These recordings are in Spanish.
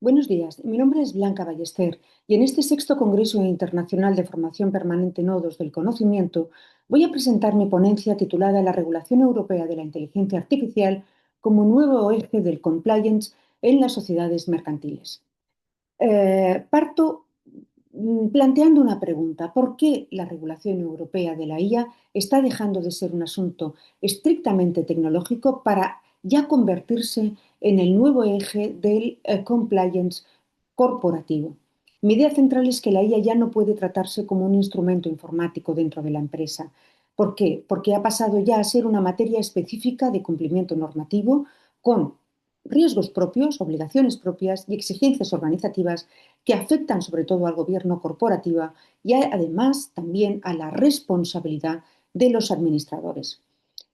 Buenos días, mi nombre es Blanca Ballester y en este sexto Congreso Internacional de Formación Permanente Nodos del Conocimiento voy a presentar mi ponencia titulada La regulación europea de la inteligencia artificial como nuevo eje del compliance en las sociedades mercantiles. Parto planteando una pregunta. ¿Por qué la regulación europea de la IA está dejando de ser un asunto estrictamente tecnológico para ya convertirse en el nuevo eje del compliance corporativo? Mi idea central es que la IA ya no puede tratarse como un instrumento informático dentro de la empresa. ¿Por qué? Porque ha pasado ya a ser una materia específica de cumplimiento normativo con riesgos propios, obligaciones propias y exigencias organizativas que afectan sobre todo al gobierno corporativo y además también a la responsabilidad de los administradores.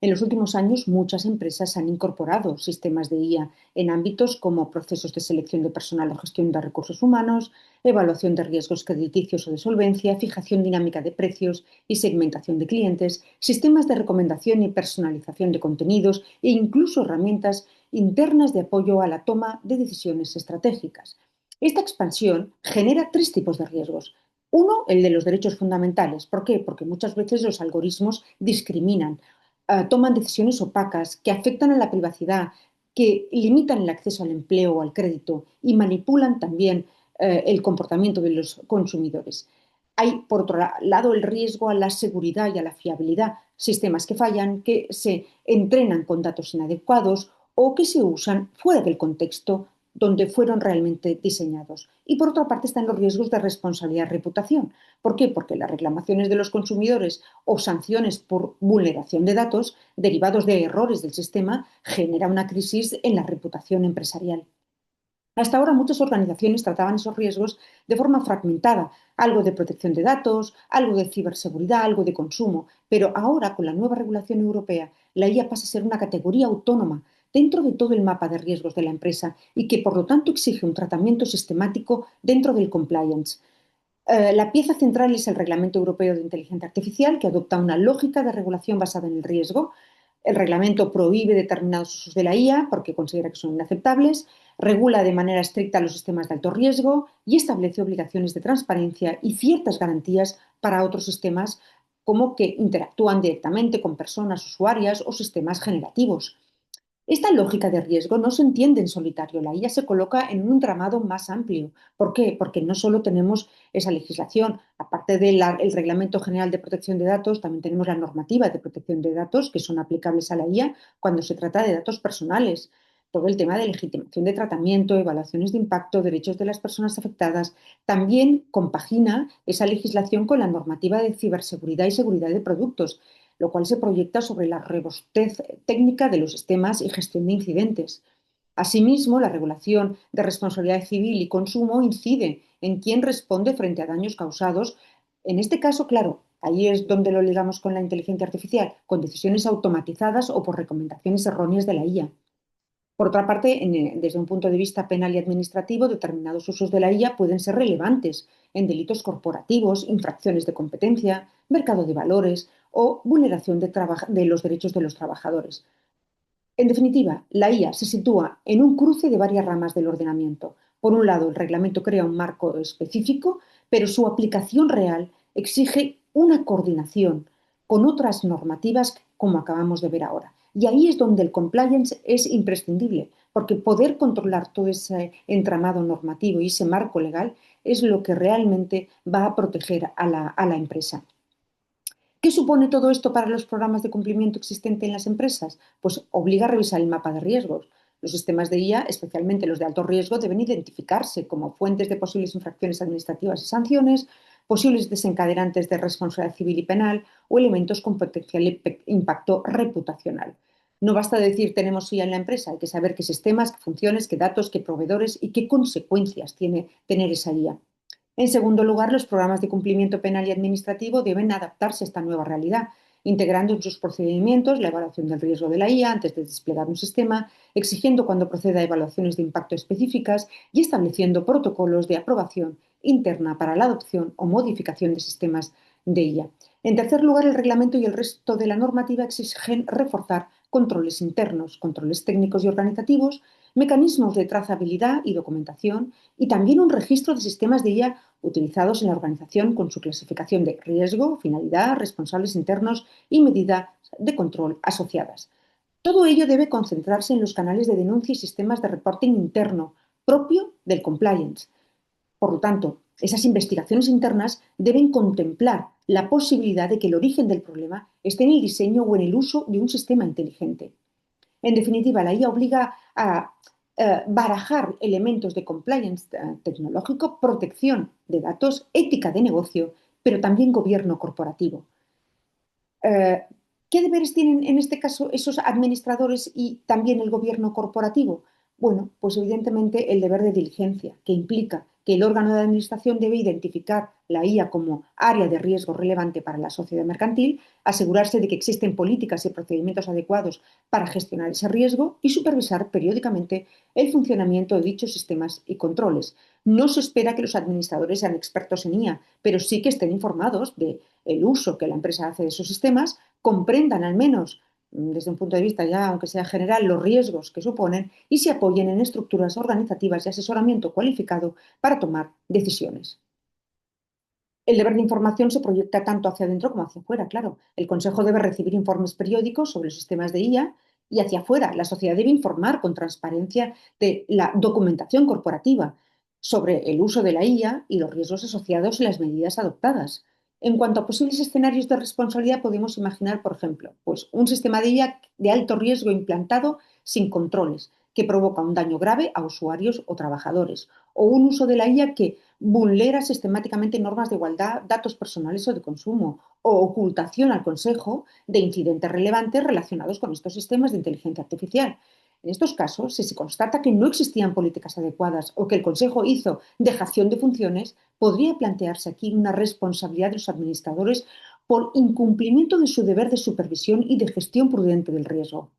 En los últimos años, muchas empresas han incorporado sistemas de IA en ámbitos como procesos de selección de personal o gestión de recursos humanos, evaluación de riesgos crediticios o de solvencia, fijación dinámica de precios y segmentación de clientes, sistemas de recomendación y personalización de contenidos e incluso herramientas internas de apoyo a la toma de decisiones estratégicas. Esta expansión genera tres tipos de riesgos. Uno, el de los derechos fundamentales. ¿Por qué? Porque muchas veces los algoritmos discriminan, toman decisiones opacas que afectan a la privacidad, que limitan el acceso al empleo o al crédito y manipulan también el comportamiento de los consumidores. Hay, por otro lado, el riesgo a la seguridad y a la fiabilidad, sistemas que fallan, que se entrenan con datos inadecuados o que se usan fuera del contexto donde fueron realmente diseñados. Y por otra parte están los riesgos de responsabilidad y reputación. ¿Por qué? Porque las reclamaciones de los consumidores o sanciones por vulneración de datos derivados de errores del sistema genera una crisis en la reputación empresarial. Hasta ahora muchas organizaciones trataban esos riesgos de forma fragmentada, algo de protección de datos, algo de ciberseguridad, algo de consumo, pero ahora con la nueva regulación europea, la IA pasa a ser una categoría autónoma dentro de todo el mapa de riesgos de la empresa y que por lo tanto exige un tratamiento sistemático dentro del compliance. La pieza central es el Reglamento Europeo de Inteligencia Artificial, que adopta una lógica de regulación basada en el riesgo. El reglamento prohíbe determinados usos de la IA porque considera que son inaceptables, regula de manera estricta los sistemas de alto riesgo y establece obligaciones de transparencia y ciertas garantías para otros sistemas como que interactúan directamente con personas usuarias o sistemas generativos. Esta lógica de riesgo no se entiende en solitario, la IA se coloca en un entramado más amplio. ¿Por qué? Porque no solo tenemos esa legislación, aparte del Reglamento General de Protección de Datos, también tenemos la normativa de protección de datos que son aplicables a la IA cuando se trata de datos personales. Todo el tema de legitimación de tratamiento, evaluaciones de impacto, derechos de las personas afectadas, también compagina esa legislación con la normativa de ciberseguridad y seguridad de productos, lo cual se proyecta sobre la robustez técnica de los sistemas y gestión de incidentes. Asimismo, la regulación de responsabilidad civil y consumo incide en quién responde frente a daños causados. En este caso, claro, ahí es donde lo ligamos con la inteligencia artificial, con decisiones automatizadas o por recomendaciones erróneas de la IA. Por otra parte, desde un punto de vista penal y administrativo, determinados usos de la IA pueden ser relevantes en delitos corporativos, infracciones de competencia, mercado de valores o vulneración de los derechos de los trabajadores. En definitiva, la IA se sitúa en un cruce de varias ramas del ordenamiento. Por un lado, el reglamento crea un marco específico, pero su aplicación real exige una coordinación con otras normativas como acabamos de ver ahora. Y ahí es donde el compliance es imprescindible, porque poder controlar todo ese entramado normativo y ese marco legal es lo que realmente va a proteger a la empresa. ¿Qué supone todo esto para los programas de cumplimiento existentes en las empresas? Pues obliga a revisar el mapa de riesgos. Los sistemas de IA, especialmente los de alto riesgo, deben identificarse como fuentes de posibles infracciones administrativas y sanciones, posibles desencadenantes de responsabilidad civil y penal o elementos con potencial impacto reputacional. No basta decir tenemos IA en la empresa, hay que saber qué sistemas, qué funciones, qué datos, qué proveedores y qué consecuencias tiene tener esa IA. En segundo lugar, los programas de cumplimiento penal y administrativo deben adaptarse a esta nueva realidad, integrando en sus procedimientos la evaluación del riesgo de la IA antes de desplegar un sistema, exigiendo cuando proceda evaluaciones de impacto específicas y estableciendo protocolos de aprobación interna para la adopción o modificación de sistemas de IA. En tercer lugar, el reglamento y el resto de la normativa exigen reforzar controles internos, controles técnicos y organizativos, mecanismos de trazabilidad y documentación y también un registro de sistemas de IA utilizados en la organización con su clasificación de riesgo, finalidad, responsables internos y medidas de control asociadas. Todo ello debe concentrarse en los canales de denuncia y sistemas de reporting interno propio del compliance. Por lo tanto, esas investigaciones internas deben contemplar la posibilidad de que el origen del problema esté en el diseño o en el uso de un sistema inteligente. En definitiva, la IA obliga a barajar elementos de compliance tecnológico, protección de datos, ética de negocio, pero también gobierno corporativo. Eh, ¿Qué deberes tienen en este caso esos administradores y también el gobierno corporativo? Bueno, pues evidentemente el deber de diligencia, que implica que el órgano de administración debe identificar la IA como área de riesgo relevante para la sociedad mercantil, asegurarse de que existen políticas y procedimientos adecuados para gestionar ese riesgo y supervisar periódicamente el funcionamiento de dichos sistemas y controles. No se espera que los administradores sean expertos en IA, pero sí que estén informados de el uso que la empresa hace de esos sistemas, comprendan al menos desde un punto de vista ya, aunque sea general, los riesgos que suponen y se apoyen en estructuras organizativas y asesoramiento cualificado para tomar decisiones. El deber de información se proyecta tanto hacia adentro como hacia afuera, claro. El Consejo debe recibir informes periódicos sobre los sistemas de IA y hacia afuera. La sociedad debe informar con transparencia de la documentación corporativa sobre el uso de la IA y los riesgos asociados y las medidas adoptadas. En cuanto a posibles escenarios de responsabilidad, podemos imaginar, por ejemplo, pues un sistema de IA de alto riesgo implantado sin controles, que provoca un daño grave a usuarios o trabajadores, o un uso de la IA que vulnera sistemáticamente normas de igualdad, datos personales o de consumo, o ocultación al Consejo de incidentes relevantes relacionados con estos sistemas de inteligencia artificial. En estos casos, si se constata que no existían políticas adecuadas o que el Consejo hizo dejación de funciones, podría plantearse aquí una responsabilidad de los administradores por incumplimiento de su deber de supervisión y de gestión prudente del riesgo.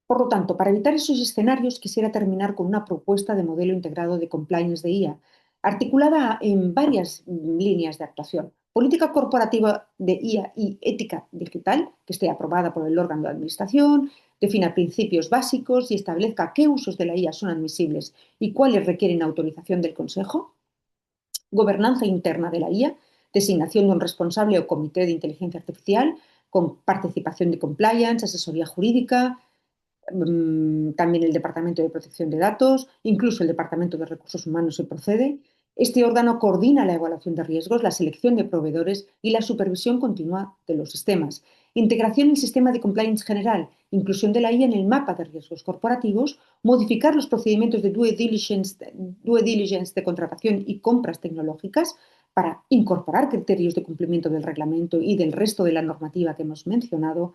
Por lo tanto, para evitar esos escenarios, quisiera terminar con una propuesta de modelo integrado de compliance de IA, articulada en varias líneas de actuación. Política corporativa de IA y ética digital, que esté aprobada por el órgano de administración, defina principios básicos y establezca qué usos de la IA son admisibles y cuáles requieren autorización del Consejo. Gobernanza interna de la IA, designación de un responsable o comité de inteligencia artificial, con participación de compliance, asesoría jurídica, también el Departamento de Protección de Datos, incluso el Departamento de Recursos Humanos si procede. Este órgano coordina la evaluación de riesgos, la selección de proveedores y la supervisión continua de los sistemas. Integración en el sistema de compliance general, inclusión de la IA en el mapa de riesgos corporativos, modificar los procedimientos de due diligence de contratación y compras tecnológicas para incorporar criterios de cumplimiento del reglamento y del resto de la normativa que hemos mencionado,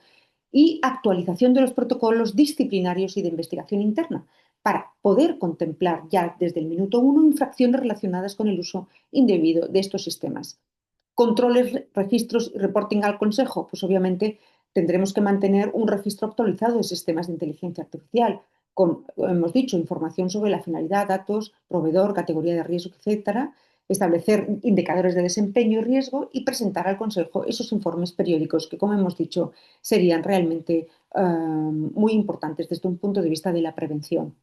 y actualización de los protocolos disciplinarios y de investigación interna para poder contemplar ya desde el minuto uno infracciones relacionadas con el uso indebido de estos sistemas. Controles, registros y reporting al Consejo, pues obviamente tendremos que mantener un registro actualizado de sistemas de inteligencia artificial con, hemos dicho, información sobre la finalidad, datos, proveedor, categoría de riesgo, etcétera, establecer indicadores de desempeño y riesgo y presentar al Consejo esos informes periódicos que, como hemos dicho, serían realmente muy importantes desde un punto de vista de la prevención.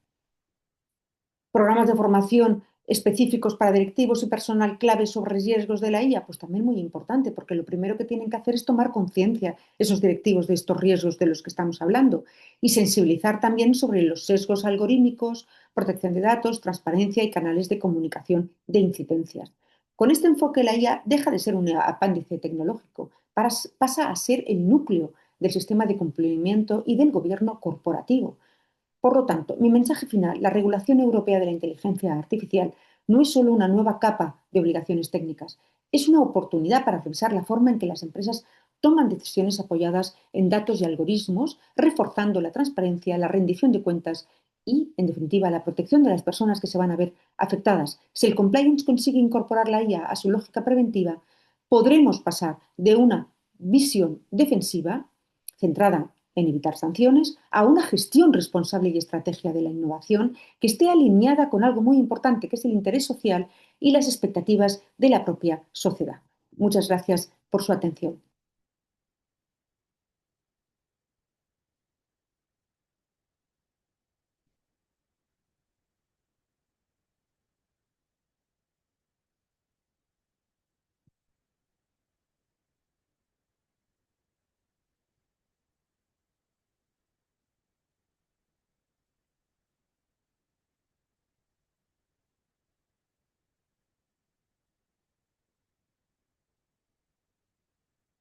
Programas de formación específicos para directivos y personal clave sobre riesgos de la IA, pues también muy importante, porque lo primero que tienen que hacer es tomar conciencia esos directivos de estos riesgos de los que estamos hablando y sensibilizar también sobre los sesgos algorítmicos, protección de datos, transparencia y canales de comunicación de incidencias. Con este enfoque, la IA deja de ser un apéndice tecnológico, pasa a ser el núcleo del sistema de cumplimiento y del gobierno corporativo. Por lo tanto, mi mensaje final, la regulación europea de la inteligencia artificial no es solo una nueva capa de obligaciones técnicas, es una oportunidad para revisar la forma en que las empresas toman decisiones apoyadas en datos y algoritmos, reforzando la transparencia, la rendición de cuentas y, en definitiva, la protección de las personas que se van a ver afectadas. Si el compliance consigue incorporar la IA a su lógica preventiva, podremos pasar de una visión defensiva centrada en evitar sanciones, a una gestión responsable y estrategia de la innovación que esté alineada con algo muy importante, que es el interés social y las expectativas de la propia sociedad. Muchas gracias por su atención.